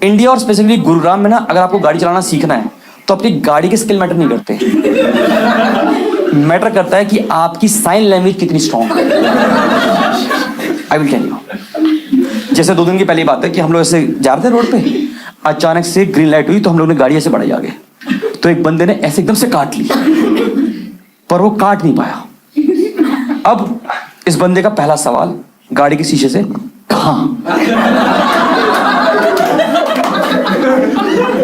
India और specifically Gurugram में ना, अगर आपको गाड़ी चलाना सीखना है तो अपनी गाड़ी के स्किल मैटर नहीं करते, मैटर करता है कि आपकी साइन लैंग्वेज कितनी स्ट्रांग है। I will tell you. जैसे 2 दिन की पहली बात है कि हम लोग ऐसे जा रहे थे रोड पे, अचानक से ग्रीन लाइट हुई तो हम लोग ने गाड़ी ऐसे बढ़ाई आगे, तो एक बंदे ने ऐसे एकदम से काट ली, पर वो काट नहीं पाया। अब इस बंदे का पहला सवाल गाड़ी के शीशे से, कहाँ?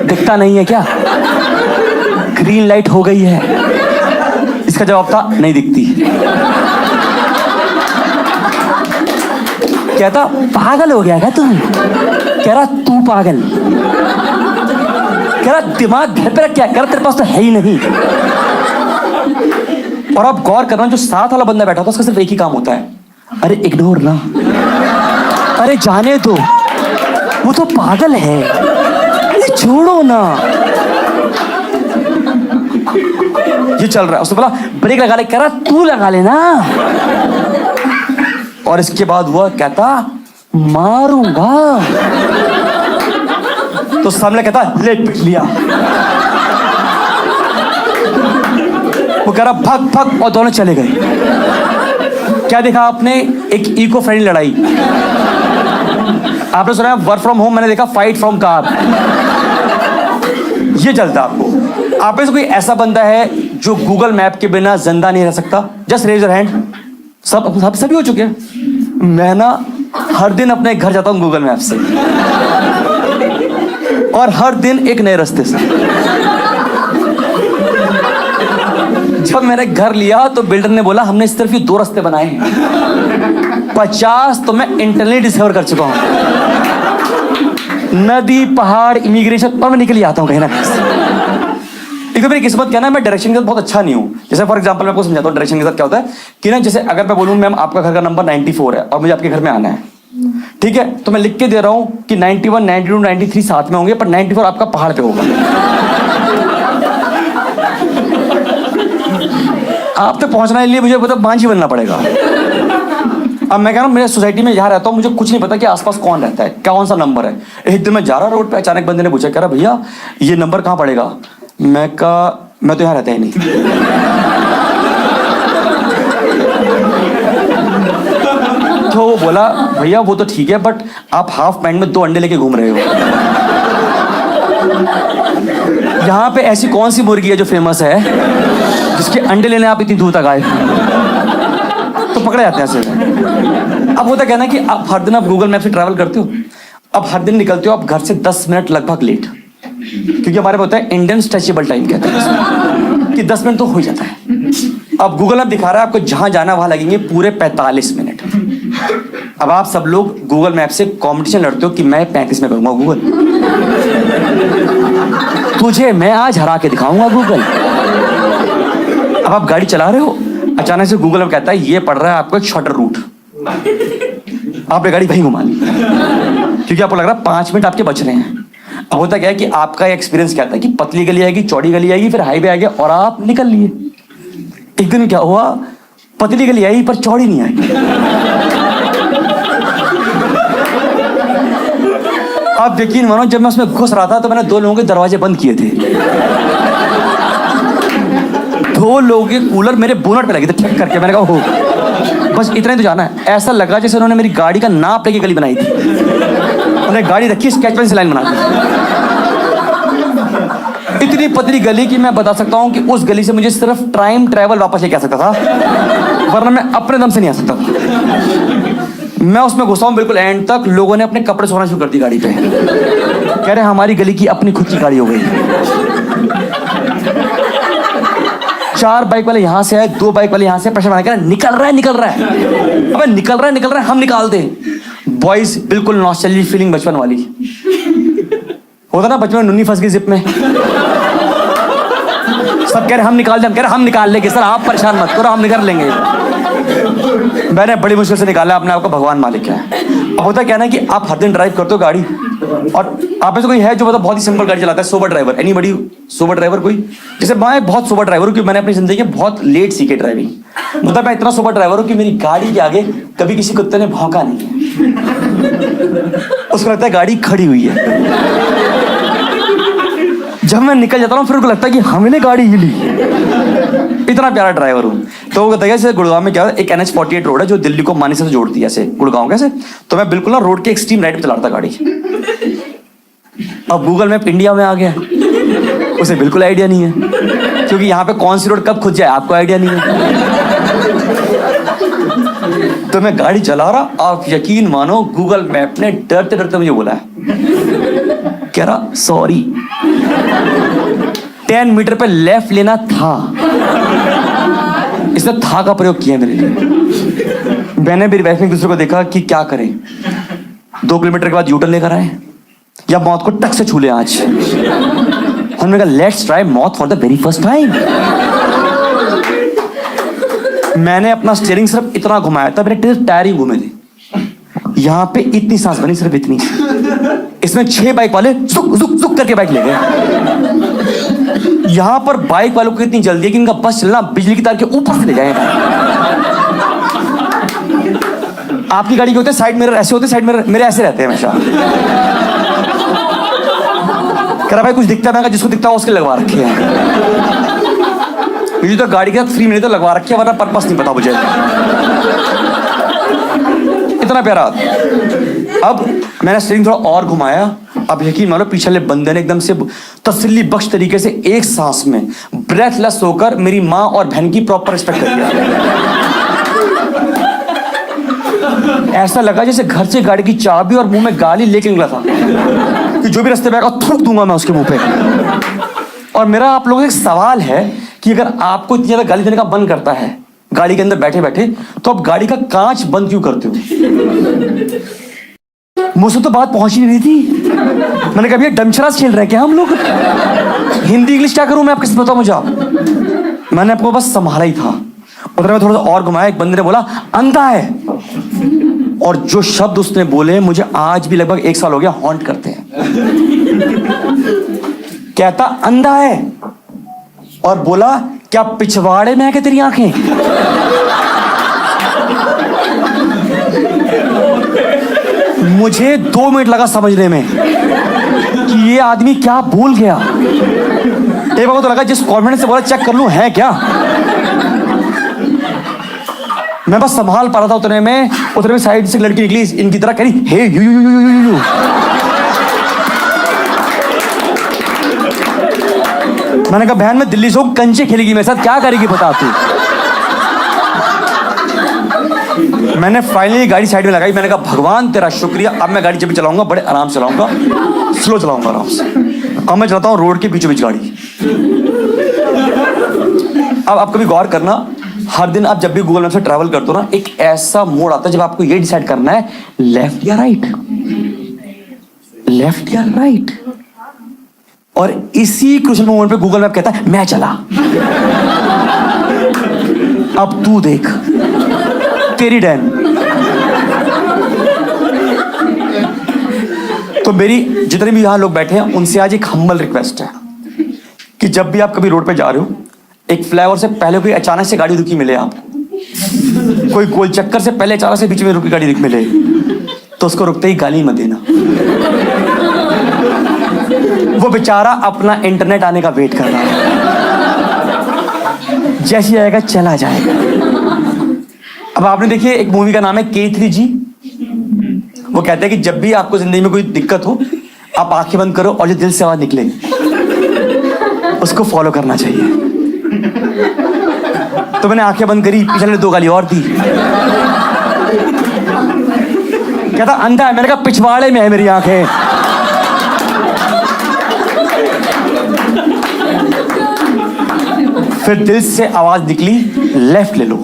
दिखता नहीं है क्या? ग्रीन लाइट हो गई है। इसका जवाब था नहीं दिखती। कहता पागल हो गया क्या तुम? कह रहा तू पागल। कह रहा दिमाग घर पे रख, क्या कह रहा तेरे पास तो है ही नहीं। और आप गौर करना, जो साथ वाला बंदा बैठा था उसका सिर्फ एक ही काम होता है, अरे इग्नोर ना, अरे जाने दो, वो तो पागल है, ये छोड़ो ना। ये चल रहा है, उसने बोला ब्रेक लगा ले, कह रहा तू लगा ले ना। और इसके बाद हुआ, कहता मारूंगा। तो सामने कहता ले पिट लिया। वो कह रहा भाग भाग, और दोनों चले गए। क्या देखा आपने? एक इको फ्रेंडली लड़ाई। आपने सुना है वर्क फ्रॉम होम, मैंने देखा फाइट फ्रॉम कार। ये चलता आपको। आप में से कोई ऐसा बंदा है जो गूगल मैप के बिना जिंदा नहीं रह सकता? Just raise your hand. सब सभी हो चुके हैं। मैं ना हर दिन अपने घर जाता हूं गूगल मैप से, और हर दिन एक नए रास्ते से। जब मैंने घर लिया तो बिल्डर ने बोला हमने इस तरफ ही 2 रास्ते बनाए हैं, 50 तो मैं इंटरनली डिस्कवर कर चुका हूं। नदी, पहाड़, इमिग्रेशन, और मैं निकल आता हूं कहीं ना कहीं। एक तो मेरी किस्मत क्या ना, मैं डायरेक्शन के साथ बहुत अच्छा नहीं हूं। जैसे फॉर एग्जांपल मैं आपको समझाता हूं डायरेक्शन के साथ क्या होता है कि ना, जैसे अगर मैं बोलूं मैम आपका घर का नंबर 94 है और मुझे आपके घर में आना है, ठीक है, तो मैं लिख के दे रहा हूं कि 91, 92, 93 साथ में होंगे, पर 94 आपका पहाड़ पे होगा। आप तक पहुंचने के लिए मुझे मतलब मांझी बनना पड़ेगा। अब मैं कह रहा हूँ मेरे सोसाइटी में जहाँ रहता हूँ मुझे कुछ नहीं पता कि आसपास कौन रहता है, कौन सा नंबर है। एक दिन मैं जा रहा रोड पे, अचानक बंदे ने पूछा, कह रहा भैया ये नंबर कहाँ पड़ेगा? मैं कहा मैं तो यहाँ रहता ही नहीं। तो वो बोला भैया वो तो ठीक है, बट आप हाफ पैंट में 2 अंडे लेके घूम रहे हो। यहाँ पे ऐसी कौन सी मुर्गी है जो फेमस है जिसके अंडे लेने आप इतनी दूर तक आए? तो पकड़े जाते हैं ऐसे। अब होता क्या ना कि आप हर दिन आप गूगल मैप से ट्रैवल करते हो, अब हर दिन निकलते हो आप घर से 10 मिनट लगभग लेट, क्योंकि हमारे होता है इंडियन स्ट्रेचेबल टाइम कहते हैं कि 10 मिनट तो हो जाता है। अब गूगल मैप दिखा रहा है आपको जहां जाना वहां लगेंगे पूरे 45 मिनट। अब आप सब लोग गूगल मैप से कंपटीशन लड़ते हो कि मैं 35 में करूंगा गूगल, तुझे मैं आज हरा के दिखाऊंगा गूगल। अब आप गाड़ी चला रहे हो, अचानक से गूगल में कहता है ये पड़ रहा है आपको एक शॉर्टर रूट, आपने गाड़ी वहीं घुमा ली क्योंकि आपको लग रहा है 5 मिनट आपके बच रहे हैं। अब होता क्या है कि आपका एक्सपीरियंस क्या था कि पतली गली आएगी, चौड़ी गली आएगी, फिर हाईवे आ गया और आप निकल लिए। एक दिन क्या हुआ, पतली गली आई पर चौड़ी नहीं आई। आप यकीन मानो जब मैं उसमें घुस रहा था तो मैंने 2 लोगों के दरवाजे बंद किए थे। 2 लोगों के कूलर मेरे बोनट पे लगे थे ठक करके। मैंने कहा हो बस इतना ही तो जाना है। ऐसा लगा जैसे उन्होंने मेरी गाड़ी का नाप लेके गली बनाई थी। उन्होंने गाड़ी रखी स्केच पेन से लाइन बना दी। इतनी पतली गली कि मैं बता सकता हूं कि उस गली से मुझे सिर्फ टाइम ट्रैवल वापस लेके आ सकता था, वरना मैं अपने दम से नहीं आ सकता। मैं उसमें घुसा हूं बिल्कुल एंड तक। लोगों ने अपने कपड़े सोना शुरू कर दी गाड़ी पे, कह रहे हमारी गली की अपनी खुद की गाड़ी हो गई। 4 बाइक वाले यहां से आए, 2 बाइक वाले यहां से प्रेशर बना के निकल रहा है अबे निकल रहा है हम निकाल दे। बॉयज बिल्कुल नॉस्टैल्जिक फीलिंग बचपन वाली होता ना, बचपन में नुन्नी फंस गई जिप में, सब कह रहे हम निकाल दे, हम कह रहे हम निकाल लेंगे सर, आप परेशान मत करो हम निकाल लेंगे। मैंने बड़ी मुश्किल से निकाला अपने आपको, भगवान मालिक है। अब होता क्या ना कि आप हर दिन ड्राइव करते हो गाड़ी, और आप में से कोई है जो मतलब बहुत ही सिंपल गाड़ी चलाता है, sober driver? Anybody sober driver कोई? जैसे मैं बहुत सोबर ड्राइवर हूँ क्योंकि मैंने अपनी जिंदगी में बहुत लेट सीखी ड्राइविंग। मतलब मैं इतना सुपर ड्राइवर हूं कि मेरी गाड़ी के आगे कभी किसी कुत्ते ने भौंका नहीं है। उसको लगता है गाड़ी खड़ी हुई है। जब मैं निकल जाता हूँ फिर उनको लगता है कि हमने गाड़ी हिली। इतना प्यारा ड्राइवर हूँ। तो वो कहता है जैसे गुड़गांव में क्या है, एक NH-48 रोड है जो दिल्ली को मानेसर से जोड़ती है, ऐसे गुड़गांव कैसे, तो मैं बिल्कुल ना रोड के एक्सट्रीम राइट पे चला रहा था गाड़ी। अब गूगल मैप इंडिया में आ गया, उसे बिल्कुल आइडिया नहीं है, क्योंकि यहाँ पे कौन सी रोड कब खुद जाए आपको आइडिया नहीं है। तो मैं गाड़ी चला रहा, आप यकीन मानो गूगल मैप ने डरते डरते मुझे बोला है, कह रहा सॉरी 10 मीटर पे लेफ्ट लेना था। इसने था का प्रयोग किया मेरे लिए। मैंने मेरी वाइफ ने एक दूसरे को देखा कि क्या करें, 2 किलोमीटर के बाद यूटर्न लेकर आए या मौत को टक से छू ले। आज हमने कहा लेट्स ट्राई मौत for the very first time. मैंने अपना स्टीयरिंग सिर्फ इतना घुमाया था, मेरे टायर ही घूमे थे। यहां पे इतनी सांस बनी, सिर्फ इतनी। इसमें 6 बाइक वाले जुक जुक जुक करके बाइक ले गए। यहां पर बाइक वालों को इतनी जल्दी है कि इनका बस चलना बिजली की तार के ऊपर से ले जाएगा। आपकी गाड़ी के होते साइड मिरर ऐसे होते, साइड मिरर मेरे ऐसे रहते हैं हमेशा। कह रहा भाई कुछ दिखता है, जिसको दिखता है उसके लगवा रखे हैं। मुझे तो गाड़ी के साथ फ्री मिले तो लगवा रखे, वरना पर्पस नहीं पता मुझे। इतना प्यारा। अब मैंने स्टीयरिंग थोड़ा और घुमाया, अब यकीन मानो पीछे वाले बंदे ने एकदम से तसल्ली बख्श तरीके से एक सांस में ब्रेथलेस होकर मेरी माँ और बहन की प्रॉपर रिस्पेक्ट कर दिया। ऐसा लगा जैसे घर से गाड़ी की चाबी और मुंह में गाली लेके निकला था कि जो भी रास्ते पे आएगा थूक दूंगा मैं उसके मुंह पे। और मेरा आप लोगों से एक सवाल है कि अगर आपको इतनी ज्यादा गाली देने का मन करता है गाड़ी के अंदर बैठे बैठे, तो आप गाड़ी का कांच बंद क्यों करते हो? मुझसे तो बात पहुंच ही नहीं थी। मैंने कहा भैया डमशराज खेल रहे हैं क्या हम लोग? हिंदी इंग्लिश क्या करूं मैं, आप किससे बताओ मुझे आप? मैंने आपको बस संभाला ही था। उधर में थोड़ा सा और घुमाया, एक बंदे ने बोला अंधा है, और जो शब्द उसने बोले मुझे आज भी लगभग 1 साल हो गया हॉन्ट करते हैं। कहता अंधा है और बोला क्या पिछवाड़े में है क्या तेरी आंखें? मुझे 2 मिनट लगा समझने में कि ये आदमी क्या भूल गया। एक बार तो लगा जिस कॉन्फिडेंस से बोला चेक कर लूं है क्या। मैं बस संभाल पा रहा था। उतने में साइड से लड़की निकली इनकी तरह, कह रही हे you you you you you you. मैंने कहा बहन मैं दिल्ली से हूं, कंचे खेलेगी मेरे साथ, क्या करेगी बता तू। मैंने फाइनली गाड़ी साइड में लगाई। मैंने कहा भगवान तेरा शुक्रिया, अब मैं गाड़ी जब भी चलाऊंगा बड़े आराम से चलाऊंगा, स्लो चलाऊंगा आराम से। अब मैं चलाता हूँ रोड के बीचों बीच गाड़ी। अब आप कभी गौर करना, हर दिन आप जब भी गूगल मैप से ट्रैवल करते हो ना, एक ऐसा मोड आता है जब आपको ये डिसाइड करना है लेफ्ट या राइट, लेफ्ट या राइट। और इसी क्रूशियल मोमेंट पे गूगल मैप कहता है मैं चला, अब तू देख तेरी डैन। तो मेरी जितने भी यहां लोग बैठे हैं उनसे आज एक हम्बल रिक्वेस्ट है कि जब भी आप कभी रोड पे जा रहे हो, एक फ्लाईओवर से पहले कोई अचानक से गाड़ी रुकी मिले आपको, कोई गोल चक्कर से पहले अचानक से बीच में रुकी गाड़ी मिले, तो उसको रुकते ही गाली मत देना। वो बेचारा अपना इंटरनेट आने का वेट कर रहा है, जैसे आएगा चला जाएगा। अब आपने देखिए एक मूवी का नाम है K3G। वो कहते हैं कि जब भी आपको जिंदगी में कोई दिक्कत हो, आप आंखें बंद करो और जो दिल से आवाज निकले उसको फॉलो करना चाहिए। तो मैंने आंखें बंद करी, पिछले 2 गाली और दी। कहता अंधा है, मैंने कहा पिछवाड़े में है मेरी आंखें। फिर दिल से आवाज निकली लेफ्ट ले लो।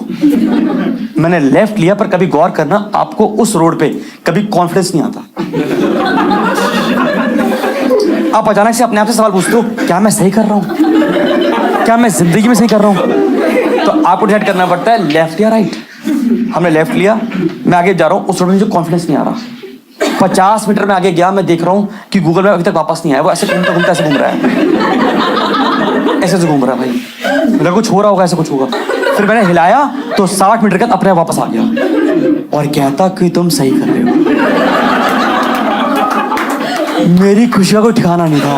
मैंने लेफ्ट लिया, पर कभी गौर करना आपको उस रोड पे कभी कॉन्फिडेंस नहीं आता। आप अचानक से अपने आप से सवाल पूछते हो क्या मैं सही कर रहा हूं, क्या मैं जिंदगी में सही कर रहा हूं? तो आपको डिसाइड करना पड़ता है लेफ्ट या राइट। हमने लेफ्ट लिया, मैं आगे जा रहा हूं, उस रोड में मुझे कॉन्फिडेंस नहीं आ रहा। 50 मीटर में आगे गया, मैं देख रहा हूं कि गूगल मैप अभी तक वापस नहीं आया। वो ऐसे घूमता ऐसे घूम रहा है, ऐसे घूम रहा है भाई। मेरा कुछ हो रहा होगा, ऐसे कुछ होगा। फिर मैंने हिलाया तो 60 मीटर का अपने आप वापस आ गया और कहता कि तुम सही कर रहे हो। मेरी खुशी का कोई ठिकाना नहीं था।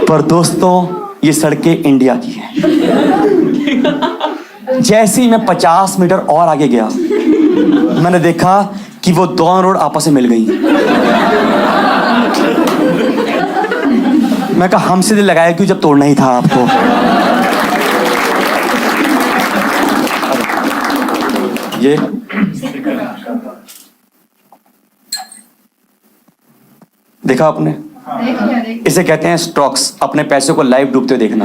पर दोस्तों, ये सड़कें इंडिया की हैं। जैसे ही मैं 50 मीटर और आगे गया, मैंने देखा कि वो दोनों रोड आपस में मिल गई। मैं कहा हमसे दिल लगाया क्यों जब तोड़ना ही था आपको। ये देखा आपने? इसे कहते हैं स्टॉक्स, अपने पैसे को लाइव डूबते हुए देखना।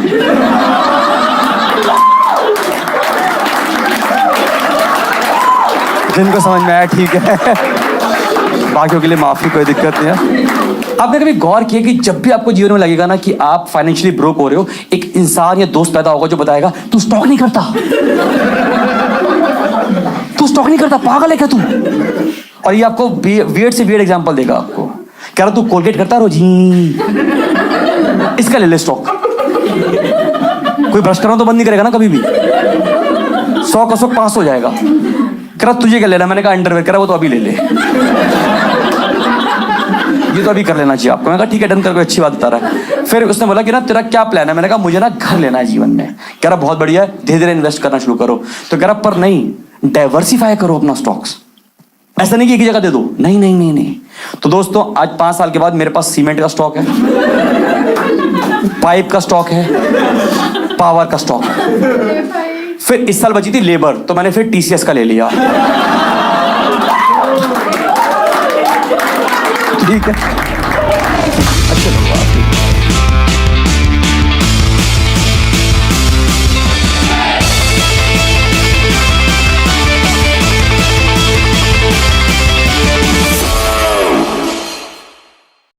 जिनको समझ में आया ठीक है, बाकियों के लिए माफी, कोई दिक्कत नहीं है। आपने कभी गौर किया कि जब भी आपको जीवन में लगेगा ना कि आप फाइनेंशियली ब्रोक हो रहे हो, एक इंसान या दोस्त पैदा होगा जो बताएगा तू स्टॉक नहीं करता, तू स्टॉक नहीं करता, पागल है क्या तू। और ये आपको वियर्ड से वियर्ड एग्जांपल देगा आपको, कह रहा तू कोलगेट करता रोज, इसका ले ले स्टॉक। कोई ब्रश करना तो बंद नहीं करेगा ना कभी भी, 100 का 100 5 हो जाएगा। कह रहा तुझे क्या लेना, मैंने कहा अंडरवेयर। कह रहा वो तो अभी ले ले, ये तो अभी कर लेना चाहिए आपको। मैं कहा ठीक है डन कर, कोई अच्छी बात बता रहा है। फिर उसने बोला कि ना तेरा क्या प्लान है, मैंने कहा मुझे ना घर लेना है जीवन में। कह रहा बहुत बढ़िया है, धीरे धीरे इन्वेस्ट करना शुरू करो। तो कह रहा पर नहीं, डाइवर्सिफाई करो अपना स्टॉक्स, ऐसा नहीं कि एक ही जगह दे दो। नहीं नहीं नहीं नहीं। तो दोस्तों आज 5 साल के बाद मेरे पास सीमेंट का स्टॉक है, पाइप का स्टॉक है, पावर का स्टॉक है। फिर इस साल बची थी लेबर, तो मैंने फिर टीसीएस का ले लिया। ठीक है, अच्छा।